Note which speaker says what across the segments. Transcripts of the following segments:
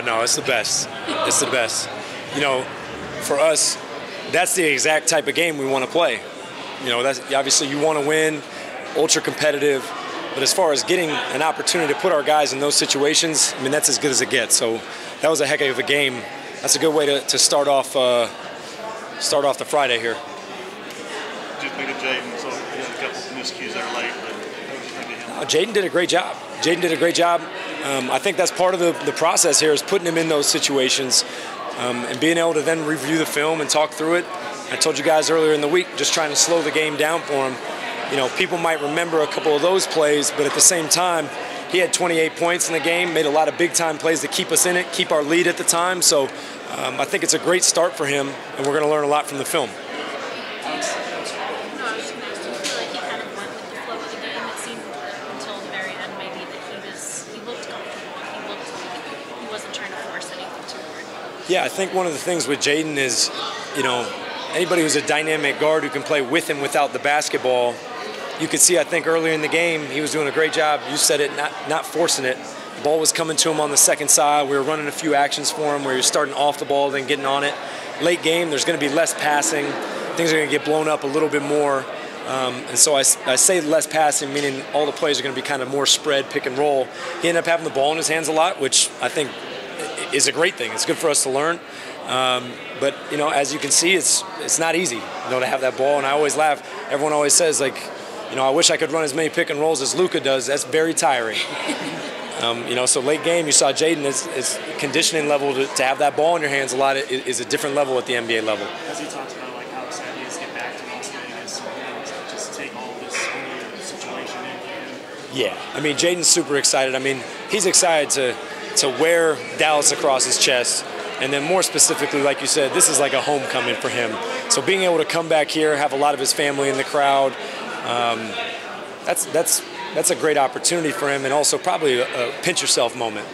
Speaker 1: No, it's the best. It's the best. You know, for us, that's the exact type of game we want to play. You know, that's obviously you want to win, ultra competitive. But as far as getting an opportunity to put our guys in those situations, I mean, that's as good as it gets. So that was a heck of a game. That's a good way to start off the Friday here.
Speaker 2: Just look at Jaden. So he had a couple of miscues there late, but
Speaker 1: Jaden did a great job. Jaden did a great job. I think that's part of the process here is putting him in those situations and being able to then review the film and talk through it. I told you guys earlier in the week, just trying to slow the game down for him. You know, people might remember a couple of those plays, but at the same time, he had 28 points in the game, made a lot of big-time plays to keep us in it, keep our lead at the time. So I think it's a great start for him, and we're going to learn a lot from the film. Yeah, I think one of the things with Jaden is, you know, anybody who's a dynamic guard who can play with and without the basketball, you could see, I think, earlier in the game, he was doing a great job. You said it, not forcing it. The ball was coming to him on the second side. We were running a few actions for him where you're starting off the ball, then getting on it. Late game, there's going to be less passing. Things are going to get blown up a little bit more. And so I say less passing, meaning all the plays are going to be kind of more spread, pick and roll. He ended up having the ball in his hands a lot, which I think is a great thing. It's good for us to learn. But, you know, as you can see, it's not easy, you know, to have that ball. And I always laugh. Everyone always says, like, you know, I wish I could run as many pick and rolls as Luka does. That's very tiring. You know, so late game, you saw Jaden, his conditioning level to have that ball in your hands a lot is a different level at the NBA level.
Speaker 3: As he talks about, like, how excited he is to get back to Las Vegas and just take all this situation in.
Speaker 1: Yeah, I mean, Jaden's super excited. I mean, he's excited to wear Dallas across his chest. And then more specifically, like you said, this is like a homecoming for him. So being able to come back here, have a lot of his family in the crowd, that's a great opportunity for him, and also probably a pinch yourself moment.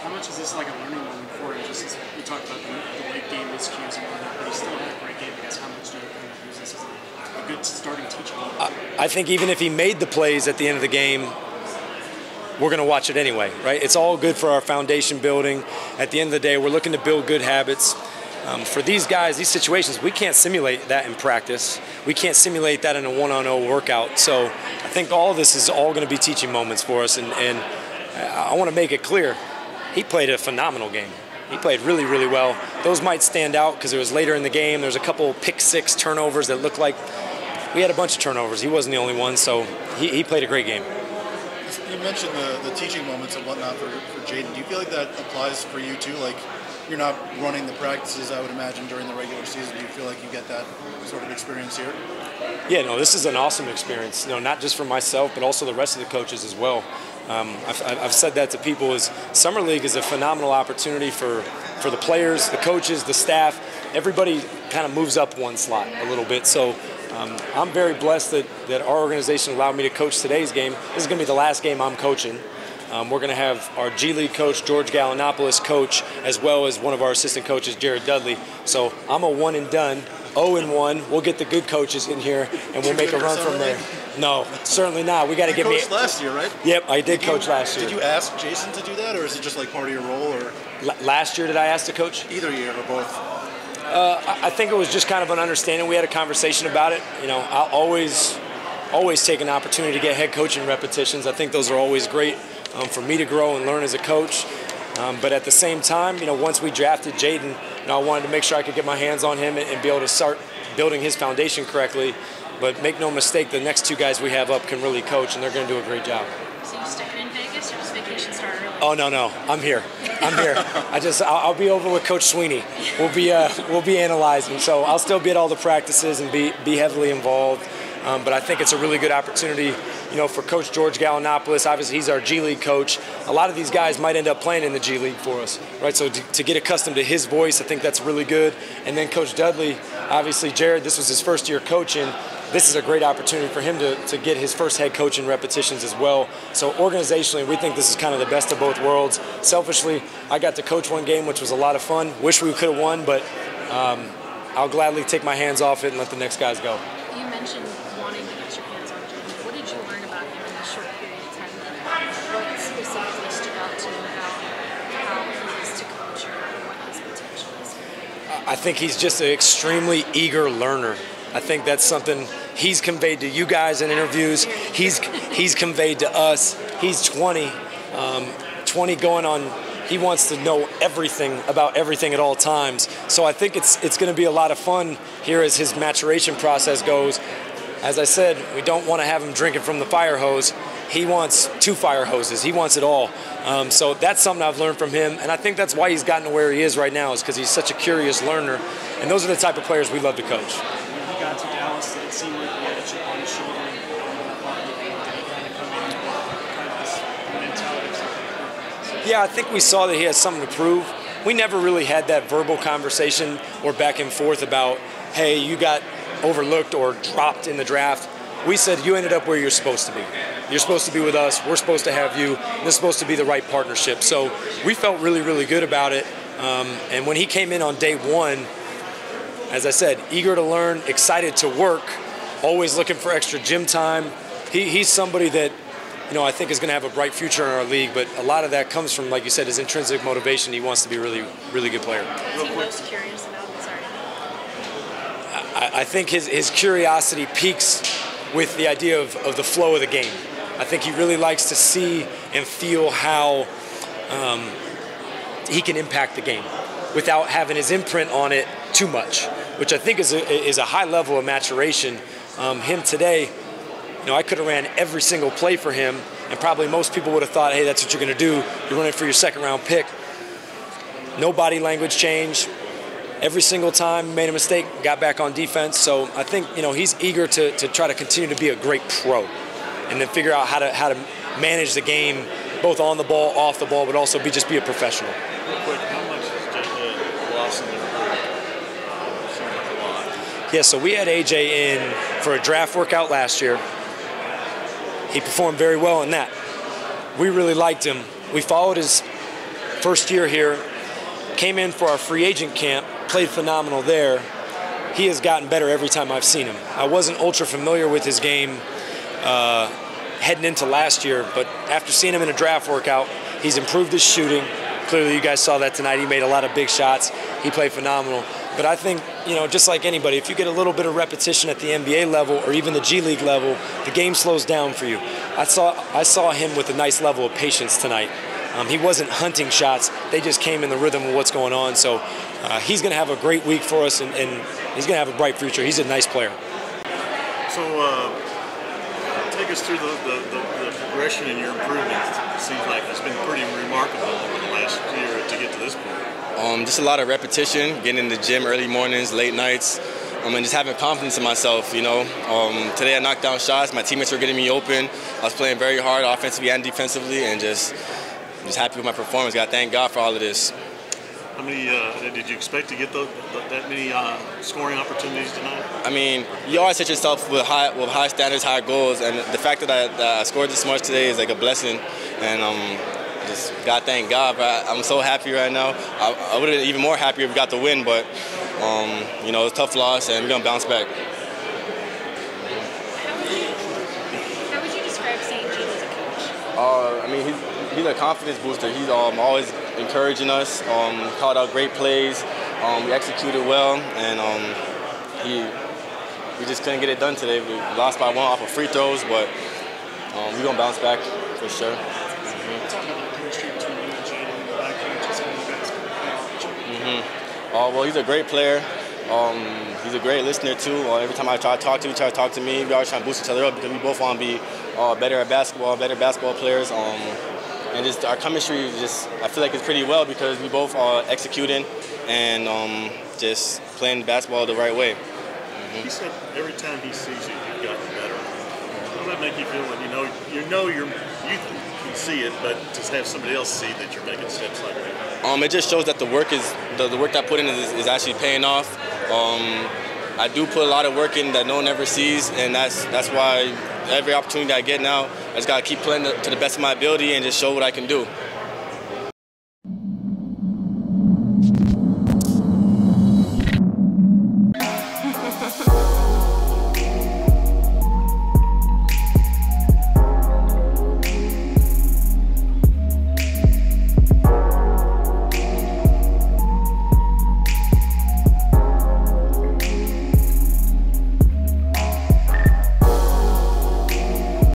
Speaker 3: How much is this like a learning moment for him? Just as we talked about the late game miscues and whatnot, but he still had a great game. I guess how much do you use this as a good starting teaching moment?
Speaker 1: I think even if he made the plays at the end of the game, we're going to watch it anyway, right? It's all good for our foundation building. At the end of the day, we're looking to build good habits. For these guys, these situations, we can't simulate that in practice. We can't simulate that in a one-on-one workout. So I think all of this is all going to be teaching moments for us. And I want to make it clear, he played a phenomenal game. He played really, really well. Those might stand out because it was later in the game. There's a couple pick-six turnovers that looked like we had a bunch of turnovers. He wasn't the only one, so he played a great game.
Speaker 4: You mentioned the teaching moments and whatnot for Jaden. Do you feel like that applies for you too? Like, you're not running the practices, I would imagine, during the regular season. Do you feel like you get that sort of experience here?
Speaker 1: Yeah, no, this is an awesome experience. You know, not just for myself, but also the rest of the coaches as well. I've said that to people, is Summer League is a phenomenal opportunity for the players, the coaches, the staff. Everybody kind of moves up one slot a little bit. So I'm very blessed that our organization allowed me to coach today's game. This is going to be the last game I'm coaching. We're going to have our G League coach, George Gallinopoulos, coach, as well as one of our assistant coaches, Jared Dudley. So I'm a one and done, 0-1. We'll get the good coaches in here, and we'll make a run from there. No, certainly not. We got to get me.
Speaker 4: You coached last year, right?
Speaker 1: Yep, I did coach last year.
Speaker 4: Did you ask Jason to do that, or is it just like part of your role? Or
Speaker 1: last year, did I ask to coach?
Speaker 4: Either year or both.
Speaker 1: I think it was just kind of an understanding. We had a conversation about it. You know, I'll always take an opportunity to get head coaching repetitions. I think those are always great for me to grow and learn as a coach. But at the same time, you know, once we drafted Jaden, you know, I wanted to make sure I could get my hands on him and be able to start building his foundation correctly. But make no mistake, the next two guys we have up can really coach, and they're going to do a great job.
Speaker 5: So you sticking in Vegas, or does vacation start early?
Speaker 1: Oh no, I'm here. I'll be over with Coach Sweeney. We'll be analyzing. So I'll still be at all the practices and be heavily involved. But I think it's a really good opportunity, you know, for Coach George Gallinopoulos. Obviously, he's our G League coach. A lot of these guys might end up playing in the G League for us, right? So to get accustomed to his voice, I think that's really good. And then Coach Dudley, obviously, Jared, this was his first year coaching. This is a great opportunity for him to get his first head coaching repetitions as well. So organizationally, we think this is kind of the best of both worlds. Selfishly, I got to coach one game, which was a lot of fun. Wish we could have won, but I'll gladly take my hands off it and let the next guys go.
Speaker 5: You mentioned wanting to get your hands on Jaden. What did you learn about him in this short period of time? What specifically stood out to you about how he is to
Speaker 1: I think he's just an extremely eager learner. I think that's something he's conveyed to you guys in interviews. He's conveyed to us. He's 20, 20 going on. He wants to know everything about everything at all times. So I think it's going to be a lot of fun here as his maturation process goes. As I said, we don't want to have him drinking from the fire hose. He wants 2 fire hoses. He wants it all. So that's something I've learned from him, and I think that's why he's gotten to where he is right now, is because he's such a curious learner, and those are the type of players we love to coach.
Speaker 3: When he got to Dallas, it seemed like he had a chip on his shoulder. Did he kind of come in kind of this mentality of something?
Speaker 1: Yeah, I think we saw that he has something to prove. We never really had that verbal conversation or back and forth about, hey, you got overlooked or dropped in the draft. We said, you ended up where you're supposed to be. You're supposed to be with us. We're supposed to have you. This is supposed to be the right partnership. So we felt really, really good about it. And when he came in on day 1, as I said, eager to learn, excited to work, always looking for extra gym time. He's somebody that, I think is going to have a bright future in our league, but a lot of that comes from, like you said, his intrinsic motivation. He wants to be a really, really good player.
Speaker 5: What's he most curious about? Sorry.
Speaker 1: I think his curiosity peaks with the idea of the flow of the game. I think he really likes to see and feel how he can impact the game without having his imprint on it too much, which I think is a high level of maturation. Him today, I could have ran every single play for him, and probably most people would have thought, hey, that's what you're going to do. You're running for your 2nd-round pick. No body language change. Every single time, made a mistake, got back on defense. So I think, he's eager to try to continue to be a great pro and then figure out how to manage the game, both on the ball, off the ball, but also just be a professional.
Speaker 2: Real quick, how much is Lawson seems like a lot?
Speaker 1: Yeah, so we had AJ in for a draft workout last year. He performed very well in that. We really liked him. We followed his first year here, came in for our free agent camp, played phenomenal there. He has gotten better every time I've seen him. I wasn't ultra familiar with his game heading into last year, but after seeing him in a draft workout, he's improved his shooting. Clearly, you guys saw that tonight. He made a lot of big shots. He played phenomenal. But I think, just like anybody, if you get a little bit of repetition at the NBA level or even the G League level, the game slows down for you. I saw him with a nice level of patience tonight. He wasn't hunting shots. They just came in the rhythm of what's going on. So he's going to have a great week for us, and he's going to have a bright future. He's a nice player.
Speaker 2: So take us through the progression in your improvements. It seems like it's been pretty remarkable over the last year to get to this point.
Speaker 6: Just a lot of repetition, getting in the gym early mornings, late nights, and just having confidence in myself, Today I knocked down shots. My teammates were getting me open. I was playing very hard offensively and defensively, and just happy with my performance. Got to thank God for all of this.
Speaker 2: How many did you expect to get that many scoring opportunities tonight?
Speaker 6: I mean, you always set yourself with high standards, high goals, and the fact that I scored this much today is like a blessing, and just got to thank God. But I'm so happy right now. I would have been even more happier if we got the win, but it was a tough loss, and we're gonna bounce back.
Speaker 5: How would you describe St. Jaden as a coach?
Speaker 6: I mean, he's a confidence booster. He's always encouraging us, called out great plays. We executed well, and we just couldn't get it done today. We lost by 1 off of free throws, but we're going to bounce back for sure.
Speaker 3: Talk about the chemistry between you and Jaden, the back coaches, and you guys can play.
Speaker 6: Well, he's a great player. He's a great listener, too. Every time I try to talk to him, he tries to talk to me. We always try to boost each other up because we both want to be better basketball players. And just our chemistry, I feel like it's pretty well because we both are executing and just playing basketball the right way.
Speaker 2: He said every time he sees you, you've gotten better. How does that make you feel when you can see it, but to have somebody else see that you're making steps like that?
Speaker 6: It just shows that the work that I put in is actually paying off. I do put a lot of work in that no one ever sees, and that's why every opportunity I get now, I just got to keep playing to the best of my ability and just show what I can do.